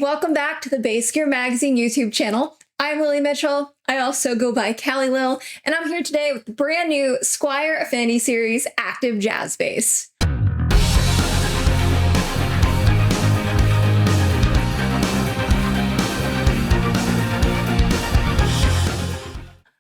Welcome back to the Bass Gear Magazine YouTube channel. I'm Lily Mitchell. I also go by Callie Lil, and I'm here today with the brand new Squier Affinity Series ActiverJazz Bass.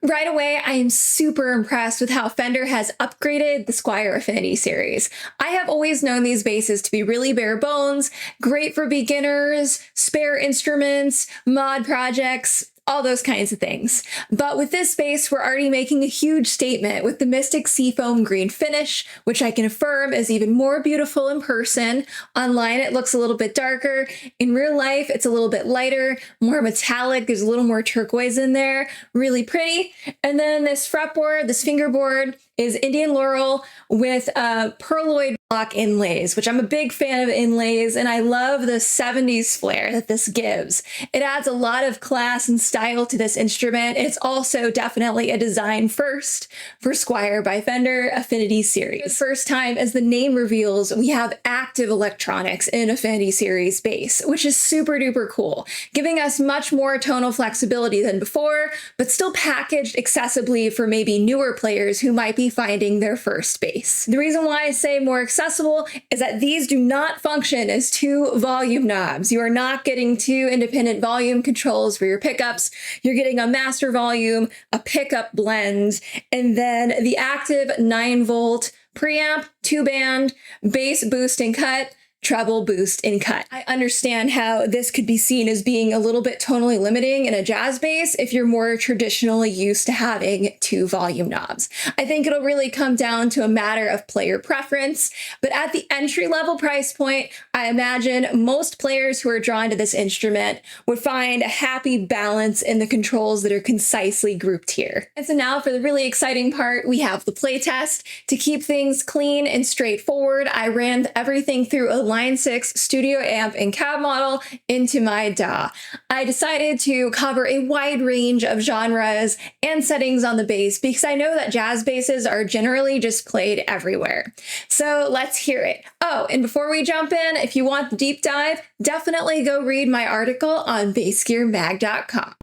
Right away, I am super impressed with how Fender has upgraded the Squier Affinity series. I have always known these basses to be really bare bones, great for beginners, spare instruments, mod projects, all those kinds of things. But with this bass, we're already making a huge statement with the Mystic Seafoam green finish, which I can affirm is even more beautiful in person. Online, it looks a little bit darker. In real life, it's a little bit lighter, more metallic. There's a little more turquoise in there. Really pretty. And then this fretboard, this fingerboard, is Indian Laurel with perloid block inlays, which I'm a big fan of inlays, and I love the 70s flair that this gives. It adds a lot of class and style to this instrument. It's also definitely a design first for Squier by Fender Affinity Series. The first time, as the name reveals, we have active electronics in Affinity Series bass, which is super duper cool, giving us much more tonal flexibility than before, but still packaged accessibly for maybe newer players who might be finding their first bass. The reason why I say more accessible is that these do not function as two volume knobs. You are not getting two independent volume controls for your pickups. You're getting a master volume, a pickup blend, and then the active 9-volt preamp, 2-band, bass boost and cut, treble boost and cut. I understand how this could be seen as being a little bit tonally limiting in a jazz bass if you're more traditionally used to having two volume knobs. I think it'll really come down to a matter of player preference, but at the entry-level price point, I imagine most players who are drawn to this instrument would find a happy balance in the controls that are concisely grouped here. And so now for the really exciting part, we have the playtest. To keep things clean and straightforward, I ran everything through a Line 6 studio amp and cab model into my DAW. I decided to cover a wide range of genres and settings on the bass because I know that jazz basses are generally just played everywhere. So let's hear it. Oh, and before we jump in, if you want the deep dive, definitely go read my article on bassgearmag.com.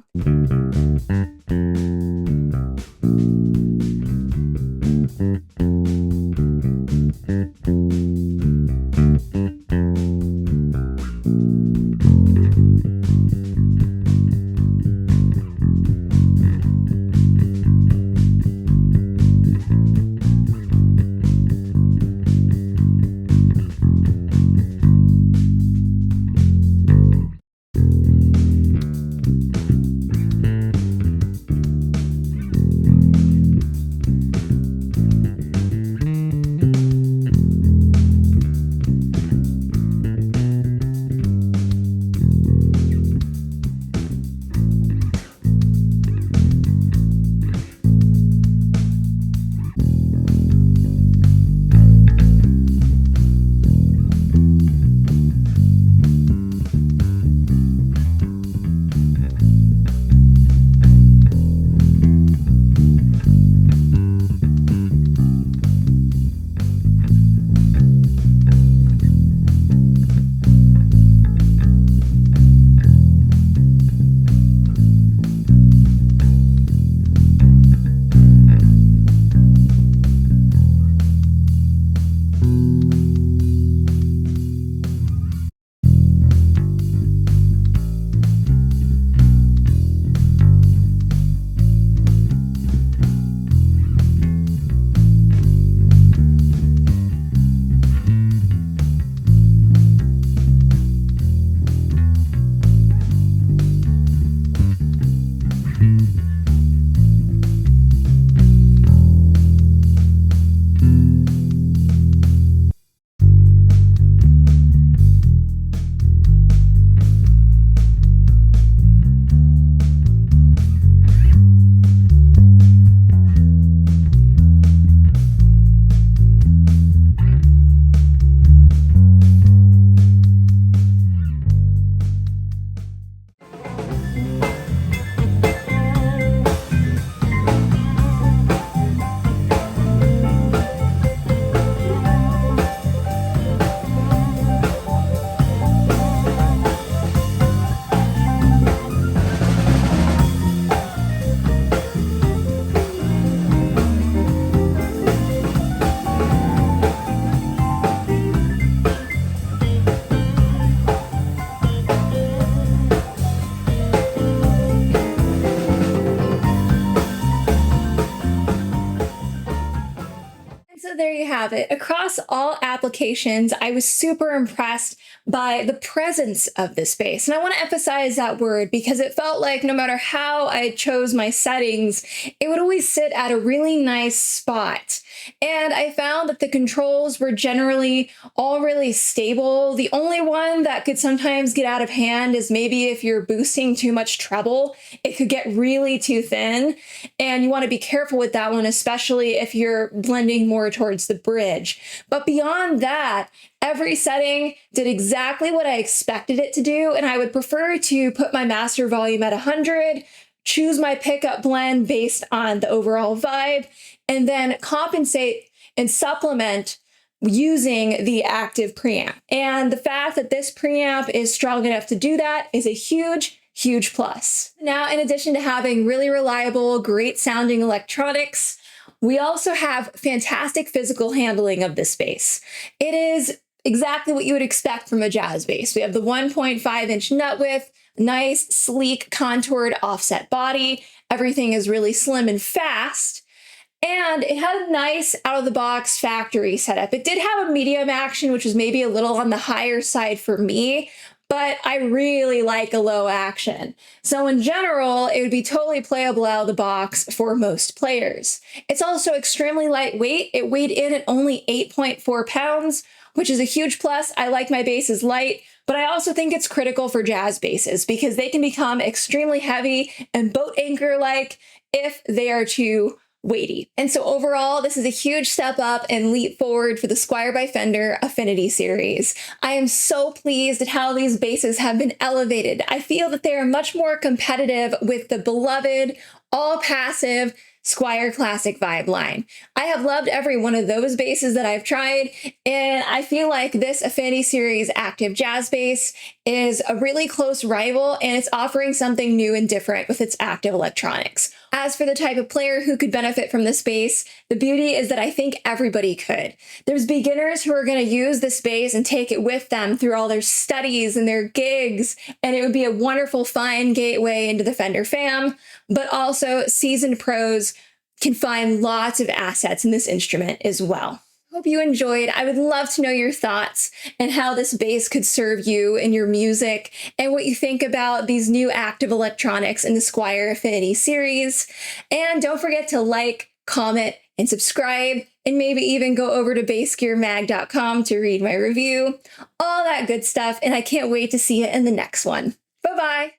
have it, across all applications, I was super impressed by the presence of this bass. And I want to emphasize that word because it felt like no matter how I chose my settings, it would always sit at a really nice spot. And I found that the controls were generally all really stable. The only one that could sometimes get out of hand is maybe if you're boosting too much treble, it could get really too thin. And you want to be careful with that one, especially if you're blending more towards the bridge. But beyond that, every setting did exactly what I expected it to do, and I would prefer to put my master volume at 100, choose my pickup blend based on the overall vibe, and then compensate and supplement using the active preamp. And the fact that this preamp is strong enough to do that is a huge plus. Now, in addition to having really reliable, great sounding electronics, we also have fantastic physical handling of this bass. It is exactly what you would expect from a jazz bass. We have the 1.5-inch nut width, nice, sleek, contoured offset body. Everything is really slim and fast. And it had a nice out-of-the-box factory setup. It did have a medium action, which was maybe a little on the higher side for me, but I really like a low action. So in general, it would be totally playable out of the box for most players. It's also extremely lightweight. It weighed in at only 8.4 pounds, which is a huge plus. I like my basses light, but I also think it's critical for jazz basses because they can become extremely heavy and boat anchor-like if they are too weighty. And so overall, this is a huge step up and leap forward for the Squier by Fender Affinity series. I am so pleased at how these basses have been elevated. I feel that they are much more competitive with the beloved, all-passive Squier Classic Vibe line. I have loved every one of those basses that I've tried, and I feel like this Affinity Series ActiveJazz Bass is a really close rival, and it's offering something new and different with its active electronics. As for the type of player who could benefit from this bass, the beauty is that I think everybody could. There's beginners who are going to use this bass and take it with them through all their studies and their gigs, and it would be a wonderful, fine gateway into the Fender fam, but also seasoned pros can find lots of assets in this instrument as well. Hope you enjoyed. I would love to know your thoughts and how this bass could serve you in your music and what you think about these new active electronics in the Squier Affinity series. And don't forget to like, comment, and subscribe, and maybe even go over to bassgearmag.com to read my review. All that good stuff, and I can't wait to see you in the next one. Bye-bye!